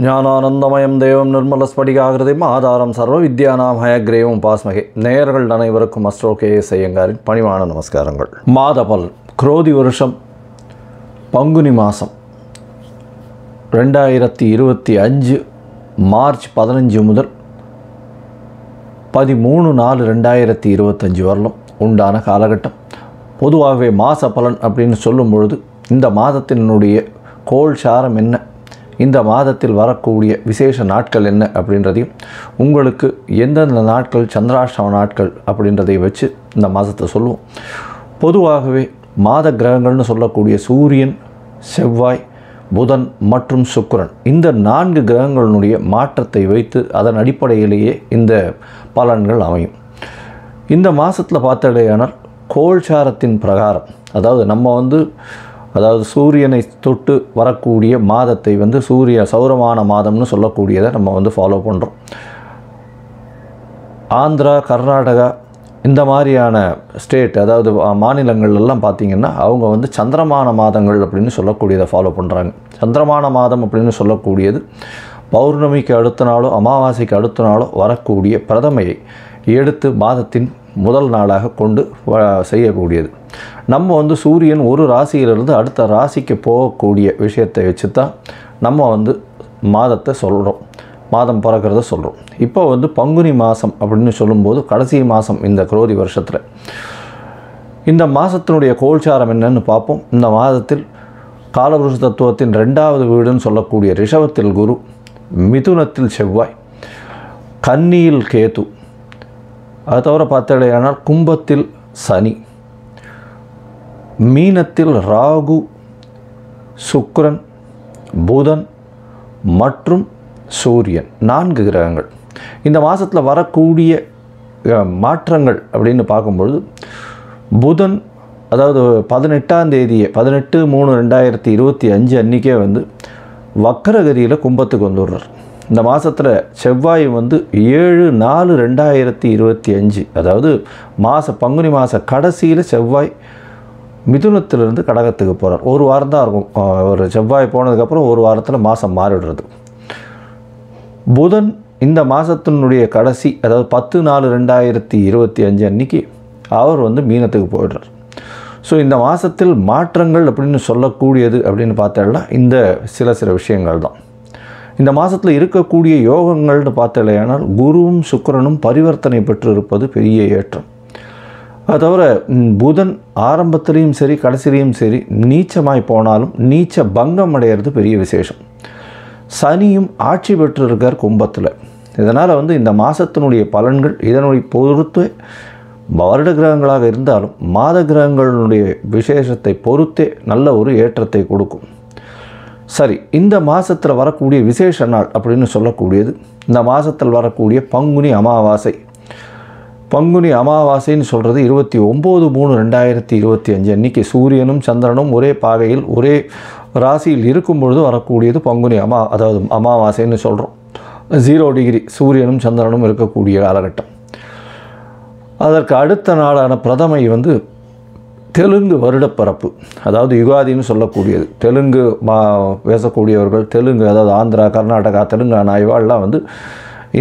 ஞானானந்தமயம் தேவம் நிர்மலஸ்படிகாகிருதிம் ஆதாரம் சர்வ வித்யானாம் ஹயக்ரேவம் பாஸ்மகே. நேயர்கள் அனைவருக்கும் அஸ்ட்ரோ கே.எஸ். ஐயங்காரின் பணிவான நமஸ்காரங்கள். மாத பலன் குரோதி வருஷம் பங்குனி மாதம் 2025 மார்ச் 15 முதல் 13/4/2025 வரலும் உண்டான காலகட்டம். பொதுவாகவே மாத பலன் அப்படின்னு சொல்லும் பொழுது இந்த மாதத்தினுடைய கோள் சாரம் என்ன, இந்த மாதத்தில் வரக்கூடிய விசேஷ நாட்கள் என்ன அப்படின்றதையும், உங்களுக்கு எந்தெந்த நாட்கள் சந்திராஷ்டம நாட்கள் அப்படின்றதை வச்சு இந்த மாதத்தை சொல்லுவோம். பொதுவாகவே மாத கிரகங்கள்னு சொல்லக்கூடிய சூரியன், செவ்வாய், புதன் மற்றும் சுக்கிரன், இந்த 4 கிரகங்களினுடைய மாற்றத்தை வைத்து அதன் அடிப்படையிலேயே இந்த பலன்கள் அமையும். இந்த மாதத்தில் பார்த்தடையானால் கோள்சாரத்தின் பிரகாரம், அதாவது நம்ம சூரியனை தொட்டு வரக்கூடிய மாதத்தை சௌரமான மாதம்னு சொல்லக்கூடியதை நம்ம ஃபாலோ பண்ணுறோம். ஆந்திரா, கர்நாடகா இந்த மாதிரியான ஸ்டேட், அதாவது மாநிலங்கள்லாம் பார்த்திங்கன்னா அவங்க சந்திரமான மாதங்கள் அப்படின்னு சொல்லக்கூடியதை ஃபாலோ பண்ணுறாங்க. சந்திரமான மாதம் அப்படின்னு சொல்லக்கூடியது பௌர்ணமிக்கு அடுத்த நாளோ அமாவாசைக்கு அடுத்த நாளோ வரக்கூடிய பிரதமையை எடுத்து மாதத்தின் முதல் நாளாக கொண்டு செய்யக்கூடியது. நம்ம சூரியன் ஒரு ராசியிலிருந்து அடுத்த ராசிக்கு போகக்கூடிய விஷயத்தை வச்சு தான் நம்ம மாதத்தை சொல்கிறோம், மாதம் பிறக்கிறத சொல்கிறோம். இப்போ பங்குனி மாதம் அப்படின்னு சொல்லும்போது கடைசி மாதம் இந்த குரோதி வருஷத்தில். இந்த மாதத்தினுடைய கோள்சாரம் என்னன்னு பார்ப்போம். இந்த மாதத்தில் காலபுருஷ தத்துவத்தின் 2வது வீடுன்னு சொல்லக்கூடிய ரிஷபத்தில் குரு, மிதுனத்தில் செவ்வாய், கன்னியில் கேது, அது தவிர பார்த்தடையானால் கும்பத்தில் சனி, மீனத்தில் ராகு, சுக்கிரன், புதன் மற்றும் சூரியன், 4 கிரகங்கள். இந்த மாதத்தில் வரக்கூடிய மாற்றங்கள் அப்படின்னு பார்க்கும்பொழுது, புதன் அதாவது 18ஆம் தேதியே 18/3/2025 அன்றைக்கே வக்கரகதியில் கும்பத்துக்கு வந்துடுறார். இந்த மாதத்தில் செவ்வாய் 7/4/2025, அதாவது பங்குனி மாத கடைசியில் செவ்வாய் மிதுனத்திலிருந்து கடகத்துக்கு போகிறார். ஒரு வாரம் தான் இருக்கும். ஒரு செவ்வாய் போனதுக்கப்புறம் ஒரு வாரத்தில் மாதம் மாறிடுறது. புதன் இந்த மாதத்தினுடைய கடைசி, அதாவது 10/4/2025 அன்றைக்கி அவர் மீனத்துக்கு போயிடுறார். ஸோ இந்த மாதத்தில் மாற்றங்கள் அப்படின்னு சொல்லக்கூடியது அப்படின்னு பார்த்தோம்னா இந்த சில விஷயங்கள் தான். இந்த மாதத்தில் இருக்கக்கூடிய யோகங்கள்னு பார்த்தலையானால் குருவும் சுக்கிரனும் பரிவர்த்தனை பெற்று இருப்பது பெரிய ஏற்றம். அது தவிர புதன் ஆரம்பத்திலையும் சரி கடைசிலையும் சரி நீச்சமாய் போனாலும் நீச்ச பங்கம் அடையிறது பெரிய விசேஷம். சனியும் ஆட்சி பெற்று இருக்கார் கும்பத்தில். இதனால் இந்த மாதத்தினுடைய பலன்கள் இதனுடைய பொறுத்து வருட கிரகங்களாக இருந்தாலும் மாத கிரகங்களுடைய விசேஷத்தை பொறுத்தே நல்ல ஒரு ஏற்றத்தை கொடுக்கும். சரி, இந்த மாதத்தில் வரக்கூடிய விசேஷ நாள் அப்படின்னு சொல்லக்கூடியது இந்த மாதத்தில் வரக்கூடிய பங்குனி அமாவாசை. பங்குனி அமாவாசைன்னு சொல்கிறது 29/3/2025 அன்றைக்கி சூரியனும் சந்திரனும் ஒரே பாகையில் ஒரே ராசியில் இருக்கும் பொழுது வரக்கூடியது பங்குனி அதாவது அமாவாசைன்னு சொல்கிறோம். 0 டிகிரி சூரியனும் சந்திரனும் இருக்கக்கூடிய காலகட்டம். அதற்கு அடுத்த நாளான பிரதமை தெலுங்கு வருடப்பிறப்பு, அதாவது யுகாதின்னு சொல்லக்கூடியது. தெலுங்கு பேசக்கூடியவர்கள், தெலுங்கு அதாவது ஆந்திரா, கர்நாடகா, தெலுங்கானா இவாள்லாம்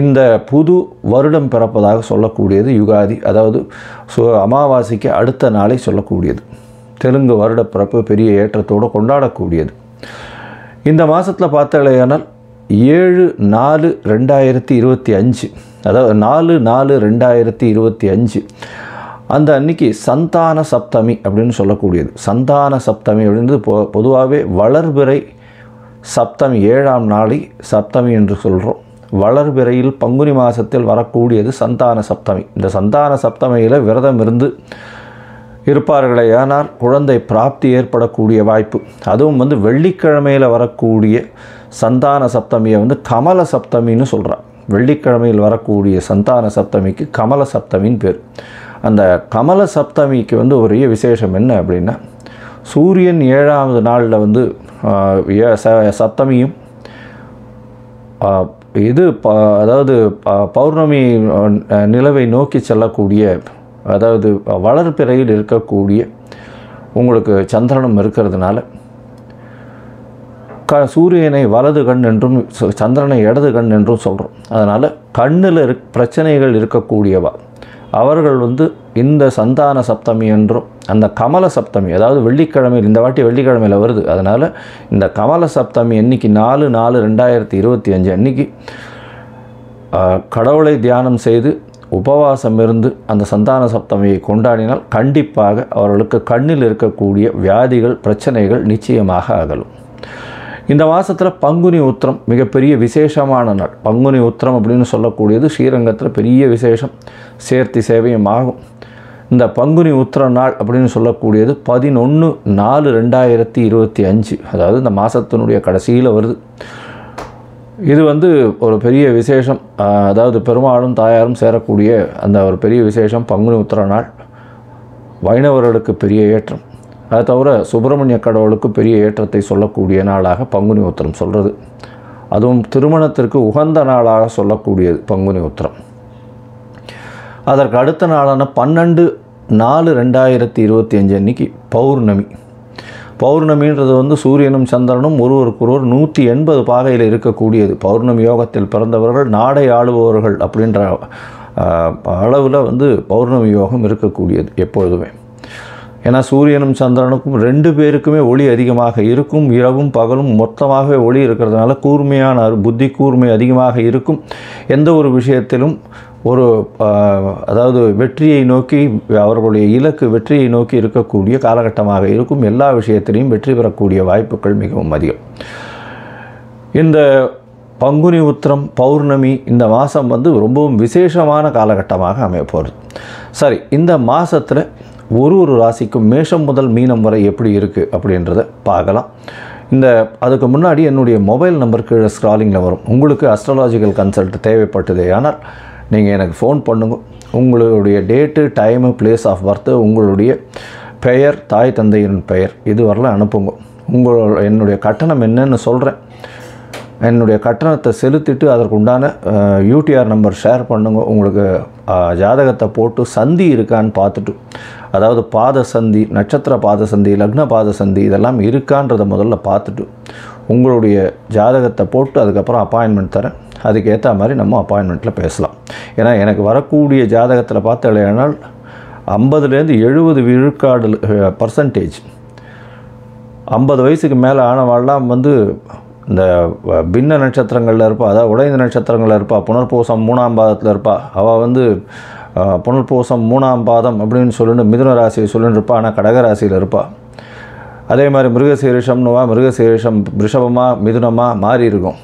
இந்த புது வருடம் பிறப்பதாக சொல்லக்கூடியது யுகாதி, அதாவது அமாவாசைக்கு அடுத்த நாளை சொல்லக்கூடியது. தெலுங்கு வருடப்பிறப்பு பெரிய ஏற்றத்தோடு கொண்டாடக்கூடியது. இந்த மாதத்தில் பார்த்தாலேயானால் 7/4/2025, அதாவது 4/4/2025 அந்த அன்னைக்கு சந்தான சப்தமி அப்படின்னு சொல்லக்கூடியது. சந்தான சப்தமி அப்படின்றது பொதுவாகவே வளர்பிறை சப்தமி, 7ஆம் நாளை சப்தமி என்று சொல்கிறோம். வளர்பிறையில் பங்குனி மாதத்தில் வரக்கூடியது சந்தான சப்தமி. இந்த சந்தான சப்தமியில் விரதம் இருந்து இருப்பார்களே ஆனால் குழந்தை பிராப்தி ஏற்படக்கூடிய வாய்ப்பு. அதுவும் வெள்ளிக்கிழமையில் வரக்கூடிய சந்தான சப்தமியை கமல சப்தமின்னு சொல்கிறார். வெள்ளிக்கிழமையில் வரக்கூடிய சந்தான சப்தமிக்கு கமல சப்தமின்னு பேர். அந்த கமல சப்தமிக்கு ஒரே விசேஷம் என்ன அப்படின்னா, சூரியன் 7ஆவது நாளில் சப்தமியும் அதாவது பௌர்ணமி நிலவை நோக்கி செல்லக்கூடிய, அதாவது வளர்பிறையில் இருக்கக்கூடிய உங்களுக்கு சந்திரனும் இருக்கிறதுனால சூரியனை வலது கண் என்றும் சந்திரனை இடது கண் என்றும் சொல்கிறோம். அதனால் கண்ணில் பிரச்சனைகள் இருக்கக்கூடியவா அவர்கள் வந்து இந்த சந்தான சப்தமி என்றும் அந்த கமல சப்தமி, அதாவது வெள்ளிக்கிழமையில், இந்த வாட்டி வெள்ளிக்கிழமையில் வருது, அதனால் இந்த கமல சப்தமி அன்றைக்கி 4/4/2025 அன்றைக்கி கடவுளை தியானம் செய்து உபவாசம் இருந்து அந்த சந்தான சப்தமியை கொண்டாடினால் கண்டிப்பாக அவர்களுக்கு கண்ணில் இருக்கக்கூடிய வியாதிகள் பிரச்சனைகள் நிச்சயமாக அகலும். இந்த மாதத்தில் பங்குனி உத்திரம் மிகப்பெரிய விசேஷமான நாள். பங்குனி உத்திரம் அப்படின்னு சொல்லக்கூடியது ஸ்ரீரங்கத்தில் பெரிய விசேஷம், சேர்த்தி சேவையும் ஆகும். இந்த பங்குனி உத்திர நாள் அப்படின்னு சொல்லக்கூடியது 11/4/2025, அதாவது இந்த மாதத்தினுடைய கடைசியில் வருது. இது வந்து ஒரு பெரிய விசேஷம், அதாவது பெருமாளும் தாயாரும் சேரக்கூடிய அந்த ஒரு பெரிய விசேஷம் பங்குனி உத்திர நாள். வைணவர்களுக்கு பெரிய ஏற்றம், அதை தவிர சுப்பிரமணிய கடவுளுக்கு பெரிய ஏற்றத்தை சொல்லக்கூடிய நாளாக பங்குனி உத்திரம் சொல்கிறது. அதுவும் திருமணத்திற்கு உகந்த நாளாக சொல்லக்கூடியது பங்குனி உத்திரம். அதற்கு அடுத்த நாளான 12/4/2025 அன்றைக்கி பௌர்ணமி. பௌர்ணமின்றது வந்து சூரியனும் சந்திரனும் ஒருவருக்கொருவர் 180 பாகையில் இருக்கக்கூடியது. பௌர்ணமி யோகத்தில் பிறந்தவர்கள் நாடை ஆளுபவர்கள் அப்படின்ற அளவில் வந்து பௌர்ணமி யோகம் இருக்கக்கூடியது எப்பொழுதுமே. ஏன்னா சூரியனும் சந்திரனுக்கும் 2 பேருக்குமே ஒளி அதிகமாக இருக்கும். இரவும் பகலும் மொத்தமாகவே ஒளி இருக்கிறதுனால கூர்மையான புத்தி கூர்மை அதிகமாக இருக்கும். எந்த ஒரு விஷயத்திலும் ஒரு அதாவது வெற்றியை நோக்கி, அவர்களுடைய இலக்கு வெற்றியை நோக்கி இருக்கக்கூடிய காலகட்டமாக இருக்கும். எல்லா விஷயத்திலையும் வெற்றி பெறக்கூடிய வாய்ப்புகள் மிகவும் அதிகம். இந்த பங்குனி உத்திரம் பௌர்ணமி இந்த மாதம் வந்து ரொம்பவும் விசேஷமான காலகட்டமாக அமையப்போகிறது. சரி, இந்த மாதத்தில் ஒரு ராசிக்கும் மேஷம் முதல் மீனம் வரை எப்படி இருக்குது அப்படின்றத பார்க்கலாம். அதுக்கு முன்னாடி என்னுடைய மொபைல் நம்பர் கீழே ஸ்க்ராலிங்கில் வரும். உங்களுக்கு அஸ்ட்ராலாஜிக்கல் கன்சல்ட் தேவைப்பட்டது ஆனால் நீங்கள் எனக்கு ஃபோன் பண்ணுங்க. உங்களுடைய date, time, place of birth, உங்களுடைய பெயர், தாய் தந்தையின் பெயர் இது வரலாம் அனுப்புங்க. என்னுடைய கட்டணம் என்னன்னு சொல்கிறேன். என்னுடைய கட்டணத்தை செலுத்திட்டு அதற்கு உண்டான யூடிஆர் நம்பர் ஷேர் பண்ணுங்க. உங்களுக்கு ஜாதகத்தை போட்டு சந்தி இருக்கான்னு பார்த்துட்டு, அதாவது பாத சந்தி, நட்சத்திர பாத சந்தி, லக்ன பாத சந்தி இதெல்லாம் இருக்கான்றதை முதல்ல பார்த்துட்டு உங்களுடைய ஜாதகத்தை போட்டு அதுக்கப்புறம் அப்பாயின்மெண்ட் தரேன். அதுக்கேற்ற மாதிரி நம்ம அப்பாயின்மெண்ட்டில் பேசலாம். ஏன்னா எனக்கு வரக்கூடிய ஜாதகத்தில் பார்த்தாலேனால் 50-70 விழுக்காடு % 50 வயசுக்கு மேலே ஆனவாள்லாம் வந்து இந்த பின்ன நட்சத்திரங்களில் இருப்பாள், அதாவது உடைந்த நட்சத்திரங்களில் இருப்பாள், புனர்பூசம் 3ஆம் பாதத்தில் இருப்பாள். அவள் வந்து புனர்பூசம் 3ஆம் பாதம் அப்படின்னு சொல்லிட்டு மிதுன ராசியை சொல்லிட்டு இருப்பாள், ஆனால் கடகராசியில் இருப்பாள். அதே மாதிரி மிருகசீரிஷம்னுவா, மிருகசீரிஷம் ரிஷபமாக மிதுனமாக மாறி இருக்கும்.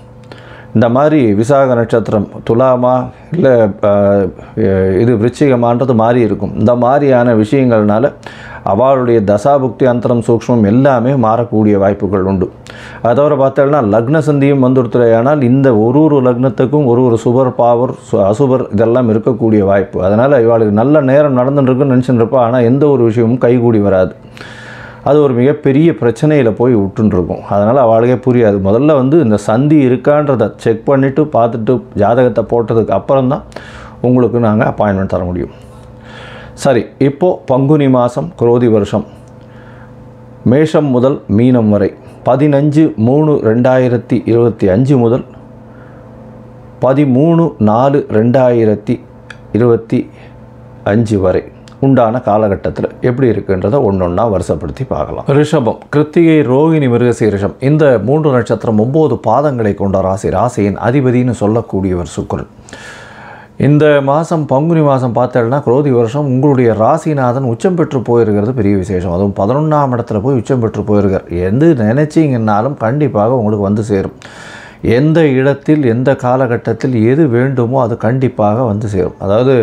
இந்த மாதிரி விசாக நட்சத்திரம் துலாமா இல்லை இது விருச்சிகமான்றது மாறி இருக்கும். இந்த மாதிரியான விஷயங்கள்னால அவளுடைய தசாபுக்தி அந்தரம் சூக்ஷ்மம் எல்லாமே மாறக்கூடிய வாய்ப்புகள் உண்டு. அதை தவிர பார்த்தோம்னா லக்ன சந்தியும் வந்துடுத்துறையானால் இந்த ஒரு லக்னத்துக்கும் ஒரு சுபர் பாவர் அசுபர் இதெல்லாம் இருக்கக்கூடிய வாய்ப்பு. அதனால் இவளுக்கு நல்ல நேரம் நடந்துட்டுருக்குன்னு நினச்சிட்டு இருப்பா, ஆனால் எந்த ஒரு விஷயமும் கைகூடி வராது. அது ஒரு மிகப்பெரிய பிரச்சனையில் போய் விட்டுருக்கும். அதனால் அவளுக்கே புரியாது. முதல்ல வந்து இந்த சந்தி இருக்கான்றதை செக் பண்ணிவிட்டு பார்த்துட்டு ஜாதகத்தை போட்டதுக்கு அப்புறம்தான் உங்களுக்கு நாங்கள் அப்பாயின்மெண்ட் தர முடியும். சரி, இப்போது பங்குனி மாதம் குரோதி வருஷம் மேஷம் முதல் மீனம் வரை 15/3/2025 முதல் 13/4/2025 வரை உண்டான காலகட்டத்தில் எப்படி இருக்குன்றதை ஒன்றொன்னா வருஷப்படுத்தி பார்க்கலாம். ரிஷபம், கிருத்திகை, ரோகிணி, மிருகசீரிஷம் இந்த 3 நட்சத்திரம் 9 பாதங்களை கொண்ட ராசி. ராசியின் அதிபதினு சொல்லக்கூடியவர் சுக்கிரன். இந்த மாதம் பங்குனி மாதம் பார்த்தேன்னா குரோதி வருஷம் உங்களுடைய ராசிநாதன் உச்சம் பெற்று போயிருக்கிறது பெரிய விசேஷம். அதுவும் 11ஆம் இடத்துல போய் உச்சம் பெற்று போயிருக்கார். எந்த நினைச்சிங்கன்னாலும் கண்டிப்பாக உங்களுக்கு வந்து சேரும். எந்த இடத்தில் எந்த காலகட்டத்தில் எது வேண்டுமோ அது கண்டிப்பாக வந்து சேரும். அதாவது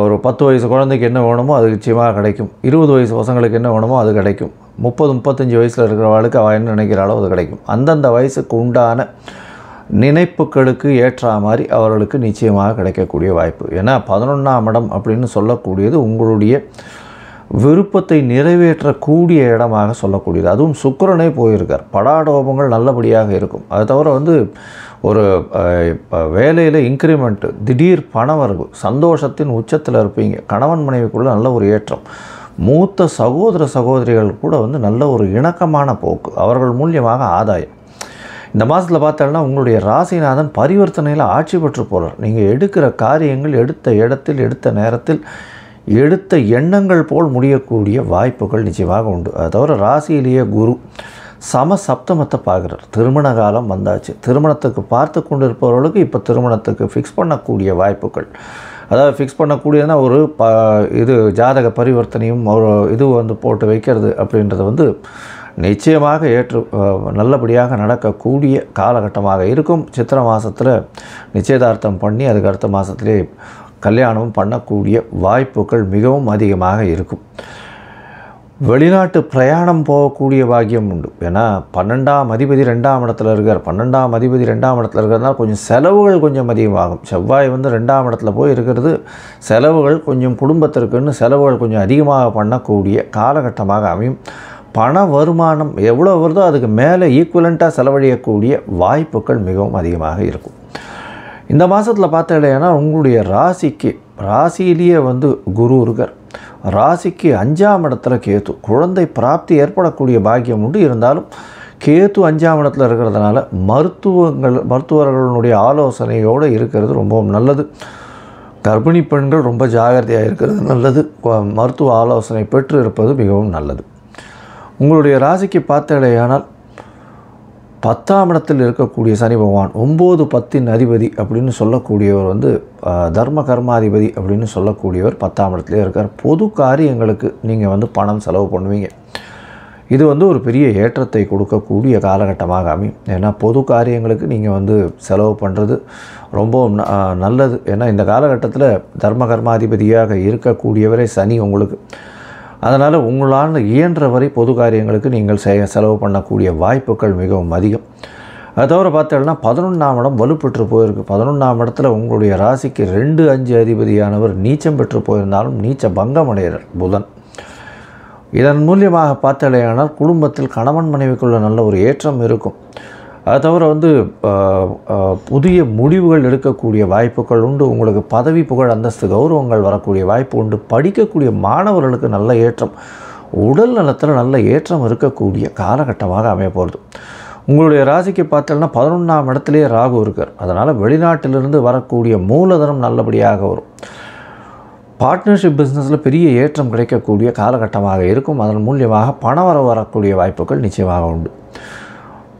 ஒரு 10 வயசு குழந்தைக்கு என்ன வேணுமோ அது நிச்சயமாக கிடைக்கும். 20 வயசு பசங்களுக்கு என்ன வேணுமோ அது கிடைக்கும். 30-35 வயசில் இருக்கிறவளுக்கு அவள் என்ன நினைக்கிறாளோ அது கிடைக்கும். அந்தந்த வயசுக்கு உண்டான நினைப்புகளுக்கு ஏற்ற மாதிரி அவர்களுக்கு நிச்சயமாக கிடைக்கக்கூடிய வாய்ப்பு. ஏன்னா 11ஆம் இடம் அப்படின்னு சொல்லக்கூடியது உங்களுடைய விருப்பத்தை நிறைவேற்றக்கூடிய இடமாக சொல்லக்கூடியது. அதுவும் சுக்கிரனே போயிருக்கார். படாடோபங்கள் நல்லபடியாக இருக்கும். அதை தவிர வந்து ஒரு வேலையில் இன்க்ரிமெண்ட்டு, திடீர் பணவரவு, சந்தோஷத்தின் உச்சத்தில் இருப்பீங்க. கணவன் மனைவிக்குள்ளே நல்ல ஒரு ஏற்றம். மூத்த சகோதர சகோதரிகள் கூட வந்து நல்ல ஒரு இணக்கமான போக்கு, அவர்கள் மூலியமாக ஆதாயம். இந்த மாதத்தில் பார்த்தோன்னா உங்களுடைய ராசிநாதன் பரிவர்த்தனையில் ஆட்சி பெற்று போகிறார். நீங்கள் எடுக்கிற காரியங்கள் எடுத்த இடத்தில் எடுத்த நேரத்தில் எடுத்த எண்ணங்கள் போல் முடியக்கூடிய வாய்ப்புகள் நிச்சயமாக உண்டு. அது தவிர ராசியிலேயே குரு சப்தமத்தை பார்க்குறார். திருமண காலம் வந்தாச்சு. திருமணத்துக்கு பார்த்து கொண்டு இருப்பவர்களுக்கு இப்போ திருமணத்துக்கு ஃபிக்ஸ் பண்ணக்கூடிய வாய்ப்புகள், அதாவது ஃபிக்ஸ் பண்ணக்கூடியதுனா ஒரு இது ஜாதக பரிவர்த்தனையும் ஒரு இது போட்டு வைக்கிறது அப்படின்றது நிச்சயமாக நல்லபடியாக நடக்கக்கூடிய காலகட்டமாக இருக்கும். சித்திரை மாதத்தில் நிச்சயதார்த்தம் பண்ணி அதுக்கு அடுத்த மாதத்திலே கல்யாணம் பண்ணக்கூடிய வாய்ப்புகள் மிகவும் அதிகமாக இருக்கும். வெளிநாட்டு பிரயாணம் போகக்கூடிய பாக்கியம் உண்டு. ஏன்னா 12ஆம் அதிபதி 2ஆம் இடத்துல இருக்கார். 12ஆம் அதிபதி 2ஆம் இடத்துல இருக்கிறதுனால கொஞ்சம் செலவுகள் கொஞ்சம் அதிகமாகும். செவ்வாய் 2ஆம் இடத்துல போய் இருக்கிறது செலவுகள் கொஞ்சம் குடும்பத்திற்குன்னு செலவுகள் கொஞ்சம் அதிகமாக பண்ணக்கூடிய காலகட்டமாக அமையும். பண வருமானம் எவ்வளோ வருதோ அதுக்கு மேலே ஈக்குவலண்ட்டாக செலவழியக்கூடிய வாய்ப்புகள் மிகவும் அதிகமாக இருக்கும். இந்த மாதத்தில் பார்த்தீங்கன்னா உங்களுடைய ராசியிலேயே குரு இருக்கார். ராசிக்கு 5ஆம் இடத்துல கேத்து, குழந்தை பிராப்தி ஏற்படக்கூடிய பாக்கியம் உண்டு. இருந்தாலும் கேத்து 5ஆம் இடத்துல இருக்கிறதுனால மருத்துவர்களுடைய ஆலோசனையோடு இருக்கிறது ரொம்பவும் நல்லது. கர்ப்பிணி பெண்கள் ரொம்ப ஜாகிரதையாக இருக்கிறது நல்லது. மருத்துவ ஆலோசனை பெற்று இருப்பது மிகவும் நல்லது. உங்களுடைய ராசிக்கு பார்த்தேனால் 10ஆம் இடத்தில் இருக்கக்கூடிய சனி பகவான் 9, 10 அதிபதி அப்படின்னு சொல்லக்கூடியவர் தர்ம கர்மாதிபதி அப்படின்னு சொல்லக்கூடியவர் 10ஆம் இடத்துலேயே இருக்கார். பொது காரியங்களுக்கு நீங்கள் பணம் செலவு பண்ணுவீங்க. இது ஒரு பெரிய ஏற்றத்தை கொடுக்கக்கூடிய காலகட்டமாக அமையும். ஏன்னா பொது காரியங்களுக்கு நீங்கள் செலவு பண்ணுறது ரொம்ப நல்லது. ஏன்னா இந்த காலகட்டத்தில் தர்ம கர்மாதிபதியாக இருக்கக்கூடியவரே சனி உங்களுக்கு. அதனால் உங்களால் இயன்ற வரை பொது காரியங்களுக்கு நீங்கள் செலவு பண்ணக்கூடிய வாய்ப்புகள் மிகவும் அதிகம். அது தவிர பார்த்தோம்னா 11ஆம் இடம் வலுப்பெற்று போயிருக்கு. 11ஆம் இடத்துல உங்களுடைய ராசிக்கு 2, 5 அதிபதியானவர் நீச்சம் பெற்று போயிருந்தாலும் நீச்ச பங்கம் அடைகிறார் புதன். இதன் மூலியமாக பார்த்தலையானால் குடும்பத்தில் கணவன் மனைவிக்குள்ள நல்ல ஒரு ஏற்றம் இருக்கும். அது தவிர புதிய முடிவுகள் எடுக்கக்கூடிய வாய்ப்புகள் உண்டு. உங்களுக்கு பதவி புகழ் அந்தஸ்து கௌரவங்கள் வரக்கூடிய வாய்ப்பு உண்டு. படிக்கக்கூடிய மாணவர்களுக்கு நல்ல ஏற்றம், உடல் நலத்தில் நல்ல ஏற்றம் இருக்கக்கூடிய காலகட்டமாக அமைய போகிறது. உங்களுடைய ராசிக்கு பார்த்தோம்னா 11ஆம் இடத்துலேயே ராகு இருக்கார். அதனால் வெளிநாட்டிலிருந்து வரக்கூடிய மூலதனம் நல்லபடியாக வரும். பார்ட்னர்ஷிப் பிஸ்னஸில் பெரிய ஏற்றம் கிடைக்கக்கூடிய காலகட்டமாக இருக்கும். அதன் மூலியமாக பணவரவு வரக்கூடிய வாய்ப்புகள் நிச்சயமாக உண்டு.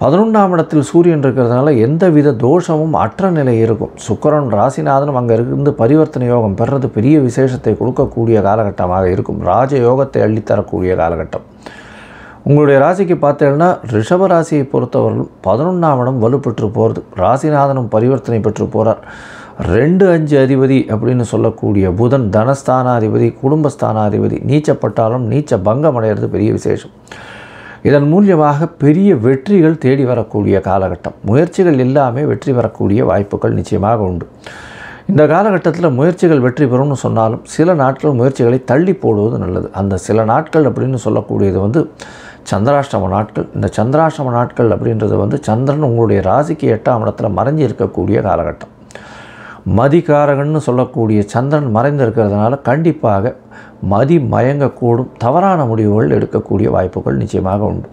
11ஆம் இடத்தில் சூரியன் இருக்கிறதுனால எந்தவித தோஷமும் அற்ற நிலை இருக்கும். சுக்கிரன் ராசிநாதனும் அங்கே இருந்து பரிவர்த்தனை யோகம் பெறுறது பெரிய விசேஷத்தை கொடுக்கக்கூடிய காலகட்டமாக இருக்கும். ராஜ யோகத்தை அள்ளித்தரக்கூடிய காலகட்டம். உங்களுடைய ராசிக்கு பார்த்தீங்கன்னா ரிஷப ராசியை பொறுத்தவர்கள் 11ஆம் இடம் வலுப்பெற்று போகிறது. ராசிநாதனும் பரிவர்த்தனை பெற்று போகிறார். 2, 5 அதிபதி அப்படின்னு சொல்லக்கூடிய புதன் தனஸ்தானாதிபதி, குடும்பஸ்தானாதிபதி நீச்சப்பட்டாலும் நீச்ச பங்கம் அடைகிறது பெரிய விசேஷம். இதன் மூலியமாக பெரிய வெற்றிகள் தேடி வரக்கூடிய காலகட்டம். முயற்சிகள் எல்லாமே வெற்றி பெறக்கூடிய வாய்ப்புகள் நிச்சயமாக உண்டு. இந்த காலகட்டத்தில் முயற்சிகள் வெற்றி பெறும்னு சொன்னாலும் சில நாட்கள் முயற்சிகளை தள்ளி போடுவது நல்லது. அந்த சில நாட்கள் அப்படின்னு சொல்லக்கூடியது சந்திராஷ்டம நாட்கள். இந்த சந்திராஷ்டம நாட்கள் அப்படின்றது சந்திரன் உங்களுடைய ராசிக்கு 8ஆம் இடத்துல மறைஞ்சி இருக்கக்கூடிய காலகட்டம். மதிகாரகன்னு சொல்லக்கூடிய சந்திரன் மறைந்து இருக்கிறதுனால கண்டிப்பாக மதி மயங்கக்கூடும். தவறான முடிவுகள் எடுக்கக்கூடிய வாய்ப்புகள் நிச்சயமாக உண்டு.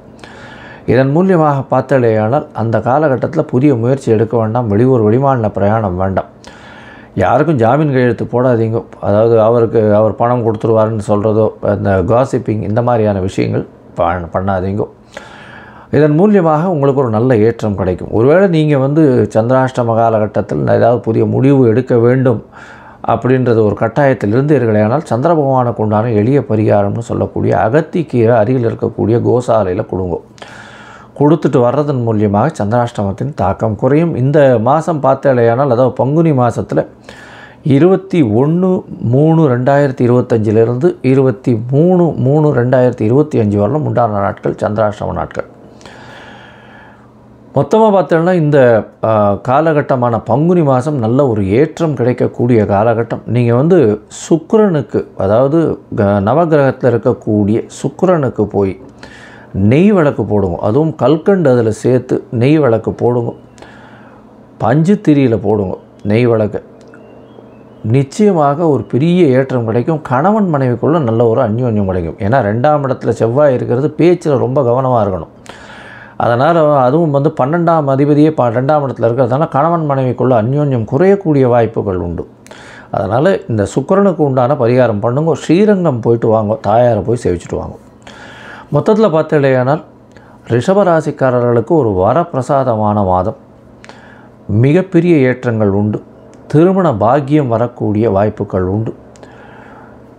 இதன் மூலியமாக பார்த்தலையானால் அந்த காலகட்டத்தில் புதிய முயற்சி எடுக்க வேண்டாம். வெளிமாநில பிரயாணம் வேண்டாம். யாருக்கும் ஜாமீன் கையெழுத்து போடாதீங்க. அதாவது அவர் பணம் கொடுத்துருவாருன்னு சொல்கிறதோ இந்த காசிப்பிங் இந்த மாதிரியான விஷயங்கள் பண்ணாதீங்க. இதன் மூலியமாக உங்களுக்கு ஒரு நல்ல ஏற்றம் கிடைக்கும். ஒருவேளை நீங்கள் சந்திராஷ்டம காலகட்டத்தில் ஏதாவது புதிய முடிவு எடுக்க வேண்டும் அப்படின்றது ஒரு கட்டாயத்தில் இருந்தீர்களேனால் சந்திர பகவானுக்கு உண்டான எளிய பரிகாரம்னு சொல்லக்கூடிய அகத்திக்கீரை அருகில் இருக்கக்கூடிய கோசாலையில் கொடுத்துட்டு வர்றதன் மூலியமாக சந்திராஷ்டமத்தின் தாக்கம் குறையும். இந்த மாதம் பார்த்தேனால் அதாவது பங்குனி மாதத்தில் 21/3/2025 23/3/2025 வரலும் உண்டான நாட்கள் சந்திராஷ்டம நாட்கள். மொத்தமாக பார்த்தோம்னா இந்த காலகட்டமான பங்குனி மாதம் நல்ல ஒரு ஏற்றம் கிடைக்கக்கூடிய காலகட்டம். நீங்கள் சுக்கிரனுக்கு, அதாவது நவகிரகத்தில் இருக்கக்கூடிய சுக்கிரனுக்கு போய் நெய் விளக்கு போடுங்க. அதுவும் கல்கண்டு அதில் சேர்த்து நெய் விளக்கு போடுங்க. பஞ்சு திரியில் போடுங்க நெய் விளக்கு. நிச்சயமாக ஒரு பெரிய ஏற்றம் கிடைக்கும். கணவன் மனைவிக்குள்ள நல்ல ஒரு அந்யோன்யம் கிடைக்கும். ஏன்னா 2ஆம் இடத்துல செவ்வாய் இருக்கிறது, பேச்சில் ரொம்ப கவனமாக இருக்கணும். அதனால் அதுவும் 12ஆம் அதிபதியே 2ஆம் இடத்துல இருக்கிறதுனால கணவன் மனைவிக்குள்ள அந்யோன்யம் குறையக்கூடிய வாய்ப்புகள் உண்டு. அதனால் இந்த சுக்கிரனுக்கு உண்டான பரிகாரம் பண்ணுங்க. ஸ்ரீரங்கம் போயிட்டு வாங்க, தாயாரை போய் சேவிச்சுட்டு வாங்க. மொத்தத்தில் பார்த்தீங்களேயானால் ரிஷபராசிக்காரர்களுக்கு ஒரு வரப்பிரசாதமான மாதம். மிகப்பெரிய ஏற்றங்கள் உண்டு. திருமண பாக்கியம் வரக்கூடிய வாய்ப்புகள் உண்டு.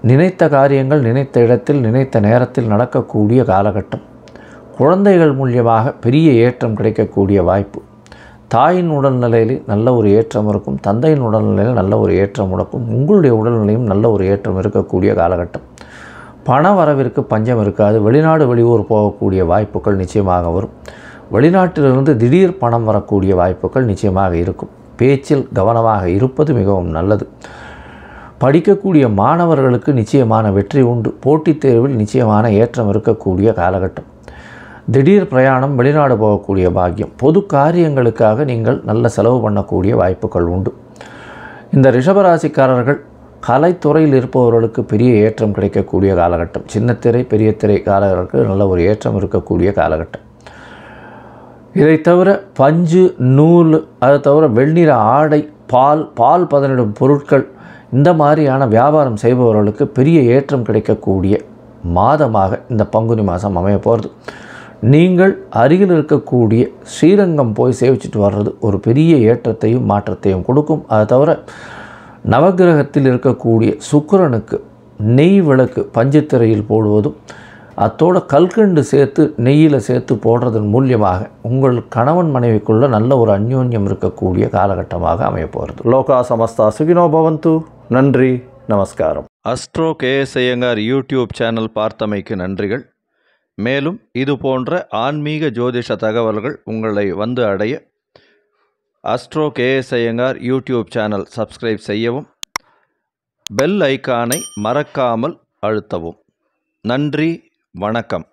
நினைத்த காரியங்கள் நினைத்த இடத்தில் நினைத்த நேரத்தில் நடக்கக்கூடிய காலகட்டம். குழந்தைகள் மூலியமாக பெரிய ஏற்றம் கிடைக்கக்கூடிய வாய்ப்பு. தாயின் உடல்நிலையில் நல்ல ஒரு ஏற்றம் இருக்கும். தந்தையின் உடல்நிலையில் நல்ல ஒரு ஏற்றம் இருக்கும். உங்களுடைய உடல்நிலையும் நல்ல ஒரு ஏற்றம் இருக்கக்கூடிய காலகட்டம். பண வரவிற்கு பஞ்சம் இருக்காது. வெளிநாடு வெளியூர் போகக்கூடிய வாய்ப்புகள் நிச்சயமாக வரும். வெளிநாட்டிலிருந்து திடீர் பணம் வரக்கூடிய வாய்ப்புகள் நிச்சயமாக இருக்கும். பேச்சில் கவனமாக இருப்பது மிகவும் நல்லது. படிக்கக்கூடிய மாணவர்களுக்கு நிச்சயமான வெற்றி உண்டு. போட்டித் தேர்வில் நிச்சயமான ஏற்றம் இருக்கக்கூடிய காலகட்டம். திடீர் பிரயாணம், வெளிநாடு போகக்கூடிய பாக்கியம். பொது காரியங்களுக்காக நீங்கள் நல்ல செலவு பண்ணக்கூடிய வாய்ப்புகள் உண்டு. இந்த ரிஷபராசிக்காரர்கள் கலைத்துறையில் இருப்பவர்களுக்கு பெரிய ஏற்றம் கிடைக்கக்கூடிய காலகட்டம். சின்னத்திரை பெரிய திரை காலர்களுக்கு நல்ல ஒரு ஏற்றம் இருக்கக்கூடிய காலகட்டம். இதை தவிர பஞ்சு, நூல், அதை தவிர வெண்ணிற ஆடை, பால் பதனிடும் பொருட்கள், இந்த மாதிரியான வியாபாரம் செய்பவர்களுக்கு பெரிய ஏற்றம் கிடைக்கக்கூடிய மாதமாக இந்த பங்குனி மாதம் அமைய போகிறது. நீங்கள் அருகில் இருக்கக்கூடிய ஸ்ரீரங்கம் போய் சேவிச்சுட்டு வர்றது ஒரு பெரிய ஏற்றத்தையும் மாற்றத்தையும் கொடுக்கும். அதை தவிர நவகிரகத்தில் இருக்கக்கூடிய சுக்கிரனுக்கு நெய் விளக்கு பஞ்சுத்திரையில் போடுவதும், அத்தோட கல்கண்டு சேர்த்து நெய்யில் சேர்த்து போடுறதன் மூலியமாக உங்கள் கணவன் மனைவிக்குள்ள நல்ல ஒரு அந்யோன்யம் இருக்கக்கூடிய காலகட்டமாக அமைய போகிறது. லோகா சமஸ்தா சுகினோ பவந்து. நன்றி, நமஸ்காரம். Astro KS Iyengar YouTube channel பார்த்தமைக்கு நன்றிகள். மேலும் இது போன்ற ஆன்மீக ஜோதிஷ தகவல்கள் உங்களை வந்து அடைய Astro KS Iyengar YouTube channel subscribe செய்யவும், பெல் ஐக்கானை மறக்காமல் அழுத்தவும். நன்றி, வணக்கம்.